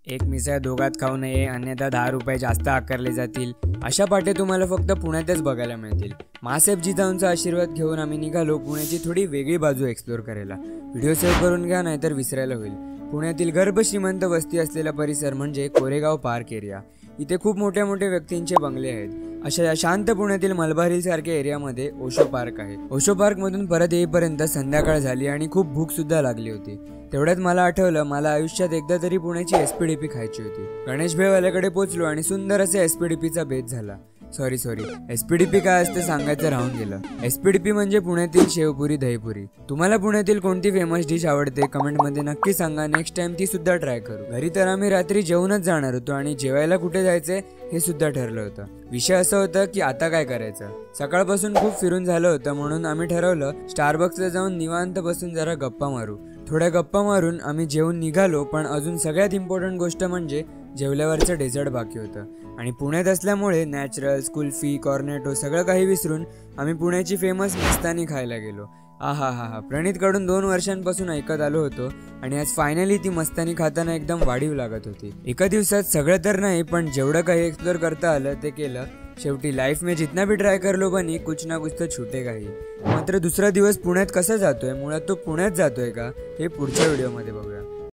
एक मिसळ दोघात खाऊ नये अन्यथा 10 रुपये जास्त आकारले जातील अशा पाटे तुम्हाला फक्त पुण्यातच बघायला मिळतील। मासेफ जिजाऊंचा आशीर्वाद घेऊन आम्ही निघालो पुण्याची थोडी वेगळी बाजू एक्सप्लोर करायला। व्हिडिओ सेव्ह करून घ्या नाहीतर विसरायला होईल। पुण्यातील गर्भ श्रीमंत वस्ती असलेला परिसर म्हणजे कोरेगाव पार्क एरिया। इथे खूप मोठ्या मोठ्या व्यक्तींचे बंगले आहेत। अशा या शांत पुण्यातील मलबार हिल सारख्या एरियामध्ये ओशो पार्क आहे। ओशो पार्क मधून परत येईपर्यंत संध्याकाळ झाली आणि खूप भूक सुद्धा लागली होती। तेवढ्यात मला आठवलं मला आयुष्यात एकदा तरी पुण्याची एसपीडीपी खायची होती। गणेश भेळवाल्याकडे पोहोचलो आणि सुंदर असे एसपीडीपीचा बेत झाला। सॉरी एसपीडीपी काय असते सांगायचं राहून गेलं। एसपीडीपी म्हणजे पुण्यातील शेवपुरी दहीपुरी। तुम्हाला पुण्यातील कोणती फेमस डिश आवडते कमेंटमध्ये नक्की सांगा। नेक्स्ट टाइम ती सुद्धा ट्राय करू। घरी तर आम्ही रात्री जेवूनच जाणार होतो आणि जेवायला कुठे जायचंय हे सुद्धा ठरलं होतं। विषय असा होता की आता काय करायचं। सकाळपासून खूप फिरून झालं होतं म्हणून आम्ही ठरवलं स्टारबक्सला जाऊन निवांत बसून जरा गप्पा मारू। थोड्या गप्पा मारून आम्ही जेवून निघालो, पण अजून सगळ्यात इम्पॉर्टंट गोष्ट म्हणजे जेवल्यावरचं डेझर्ट बाकी होतं। आणि पुण्यात असल्यामुळे नॅचरल्स कुल्फी कॉर्नेटो सगळं काही विसरून आम्ही पुण्याची फेमस मस्तानी खायला गेलो। हा प्रणितकडून 2 वर्षांपासून ऐकत आलो होतो आणि आज फायनली ती मस्तानी खाताना एकदम वाढीव लागत होती। एका दिवसात सगळं तर नाही पण जेवढं काही एक्सप्लोर करता आलं ते केलं। शेवटी लाइफ में जितना भी ट्राय कर लो बनी कुछ ना कुछ तो छूटेगा ही। मात्र दुसरा दिवस पुण्यात कसा जातोय, मुळात तो पुण्यात जातोय का, हे पुढच्या व्हिडिओमध्ये बघूया।